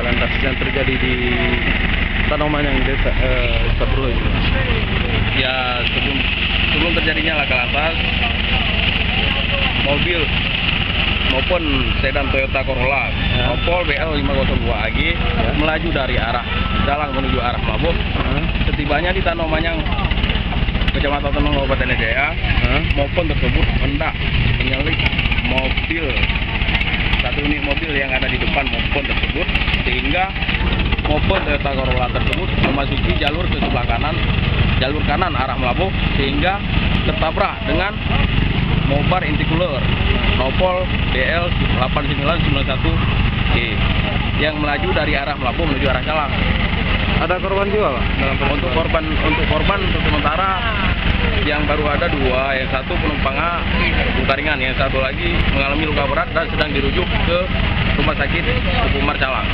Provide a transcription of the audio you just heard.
lantas yang terjadi di Tanoman yang desa Sabro itu. Ya, sebelum terjadinya laka lantas, mobil maupun sedan Toyota Corolla Opel BL 502 AG melaju dari arah Dalang menuju arah Mabuk. Setibanya di Tanomanyang, Kecamatan Tenung, Kabupaten Jaya, maupun tersebut hendak menyalip mobil, satu unit mobil yang ada di depan maupun tersebut, sehingga maupun Toyota Corolla tersebut memasuki jalur ke sebelah kanan, jalur kanan arah Melabuh, sehingga tertabrak dengan mobar intikuler Opel BL 8991E yang melaju dari arah Melabuh menuju arah Calang. Ada korban juga, Pak? Untuk korban untuk sementara yang baru ada 2, yang satu penumpangnya luka ringan, yang satu lagi mengalami luka berat dan sedang dirujuk ke rumah sakit Umar Calang.